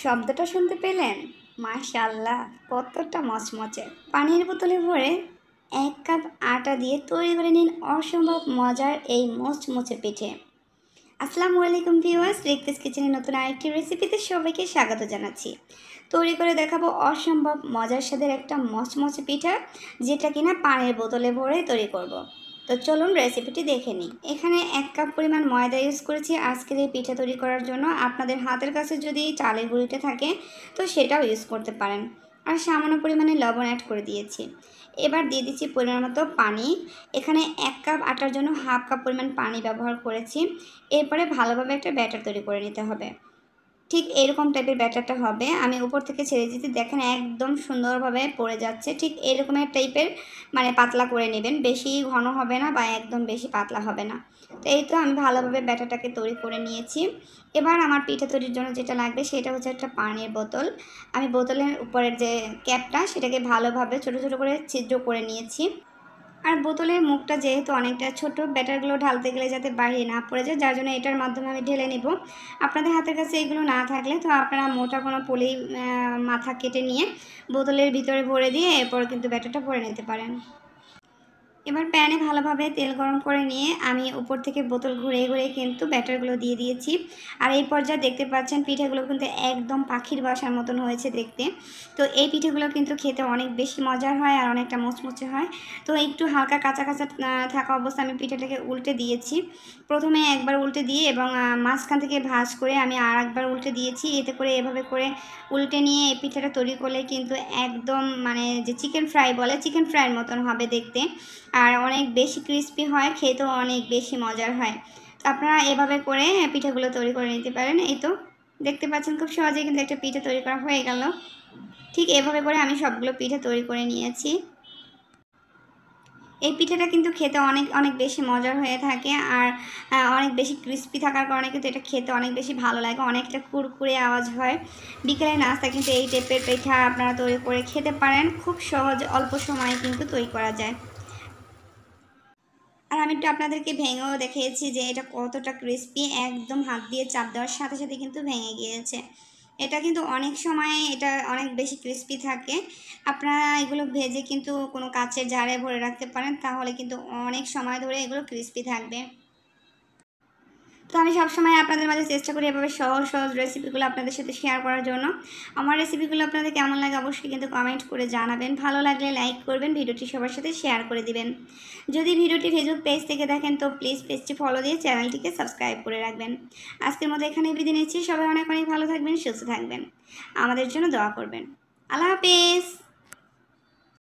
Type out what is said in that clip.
শব্দটা শুনতে পেলেন? মাশাআল্লাহ, কতটা মচমচে! পানির বোতলে ভরে ১ কাপ আটা দিয়ে তৈরি করে নিন অসম্ভব মজার এই মুচমুচে পিঠে। আসসালামু আলাইকুম ভিউয়ার্স, রিক্তাস কিচেনের নতুন আরেকটি রেসিপিতে সবাইকে স্বাগত জানাচ্ছি। তৈরি করে দেখাবো অসম্ভব মজার স্বাদের একটা মচমচে পিঠা, যেটা কিনা পানির বোতলে ভরে তৈরি করব। তো চলুন রেসিপিটি দেখে নিই। এখানে ১ কাপ পরিমাণ ময়দা ইউজ করেছি আজকের এই পিঠা তৈরি করার জন্য। আপনাদের হাতের কাছে যদি চালের গুঁড়িটা থাকে তো সেটাও ইউজ করতে পারেন। আর সামান্য পরিমাণে লবণ অ্যাড করে দিয়েছি। এবার দিয়ে দিচ্ছি পরিমাণ মতো পানি। এখানে ১ কাপ আটার জন্য হাফ কাপ পরিমাণ পানি ব্যবহার করেছি। এরপরে ভালোভাবে একটা ব্যাটার তৈরি করে নিতে হবে। ঠিক এরকম টাইপের ব্যাটারটা হবে। আমি উপর থেকে ছেড়ে দিতে দেখেন একদম সুন্দরভাবে পড়ে যাচ্ছে। ঠিক এরকমের টাইপের পাতলা করে নেবেন। বেশি ঘন হবে না বা একদম বেশি পাতলা হবে না। তো এই তো আমি ভালোভাবে ব্যাটারটাকে তৈরি করে নিয়েছি। এবার আমার পিঠা তৈরির জন্য যেটা লাগবে সেটা হচ্ছে একটা পানির বোতল। আমি বোতলের উপরের যে ক্যাপটা সেটাকে ভালোভাবে ছোট, ছোট করে ছিদ্র করে নিয়েছি। আর বোতলের মুখটা যেহেতু অনেকটা ছোট, ব্যাটারগুলো ঢালতে গেলে যাতে বাইরে না পড়ে যায়, যার জন্য এটার মাধ্যমে আমি ঢেলে নেব। আপনাদের হাতের কাছে এগুলো না থাকলে তো আপনারা মোটা কোনো পলি মাথা কেটে নিয়ে বোতলের ভিতরে ভরে দিয়ে এরপর কিন্তু ব্যাটারটা ভরে নিতে পারেন। এবার প্যানে ভালোভাবে তেল গরম করে নিয়ে আমি উপর থেকে বোতল ঘুরিয়ে ঘুরিয়ে কিন্তু ব্যাটারগুলো দিয়ে দিয়েছি। আর এই পর্যায়ে দেখতে পাচ্ছেন পিঠেগুলো কিন্তু একদম পাখির বাসার মতন হয়েছে দেখতে। তো এই পিঠেগুলো কিন্তু খেতে অনেক বেশি মজার হয় আর অনেকটা মুচমুচে হয়। তো একটু হালকা কাঁচা কাঁচা থাকা অবস্থায় আমি পিঠেটাকে উল্টে দিয়েছি। প্রথমে একবার উল্টে দিয়ে এবং মাঝখান থেকে ভাঁজ করে আমি আর একবার উল্টে দিয়েছি। এতে করে এভাবে করে উল্টে নিয়ে এই পিঠাটা তৈরি করলে কিন্তু একদম যে চিকেন ফ্রাই বলে, চিকেন ফ্রাইয়ের মতন হবে দেখতে। আর অনেক বেশি ক্রিস্পি হয়, খেতেও অনেক বেশি মজার হয়। তো আপনারা এভাবে করে পিঠাগুলো তৈরি করে নিতে পারেন। এই তো দেখতে পাচ্ছেন খুব সহজেই কিন্তু একটা পিঠা তৈরি করা হয়ে গেল। ঠিক এভাবে করে আমি সবগুলো পিঠা তৈরি করে নিয়েছি। এই পিঠাটা কিন্তু খেতে অনেক অনেক বেশি মজার হয়ে থাকে আর অনেক বেশি ক্রিস্পি থাকার কারণে কিন্তু এটা খেতে অনেক বেশি ভালো লাগে, অনেকটা কুরকুরে আওয়াজ হয়। বিকেলের নাস্তা কিন্তু এই টাইপের পিঠা আপনারা তৈরি করে খেতে পারেন। খুব সহজ, অল্প সময়ে কিন্তু তৈরি করা যায়। আর আমি একটু আপনাদেরকে ভেঙেও দেখিয়েছি যে এটা কতটা ক্রিস্পি, একদম হাত দিয়ে চাপ দেওয়ার সাথে সাথে কিন্তু ভেঙে গিয়েছে। এটা কিন্তু অনেক সময় এটা অনেক বেশি ক্রিস্পি থাকে। আপনারা এগুলো ভেজে কিন্তু কোনো কাচের জারে ভরে রাখতে পারেন, তাহলে কিন্তু অনেক সময় ধরে এগুলো ক্রিস্পি থাকবে। তো আমি সবসময় আপনাদের মাঝে চেষ্টা করি এভাবে সহজ সহজ রেসিপিগুলো আপনাদের সাথে শেয়ার করার জন্য। আমার রেসিপিগুলো আপনাদের কেমন লাগে অবশ্যই কিন্তু কমেন্ট করে জানাবেন। ভালো লাগলে লাইক করবেন, ভিডিওটি সবার সাথে শেয়ার করে দিবেন। যদি ভিডিওটি ফেসবুক পেজ থেকে দেখেন তো প্লিজ পেজটি ফলো দিয়ে চ্যানেলটিকে সাবস্ক্রাইব করে রাখবেন। আজকের মতো এখানেই বিদায় নিচ্ছি। সবাই অনেক অনেক ভালো থাকবেন, সুস্থ থাকবেন, আমাদের জন্য দোয়া করবেন। আল্লাহ হাফেজ।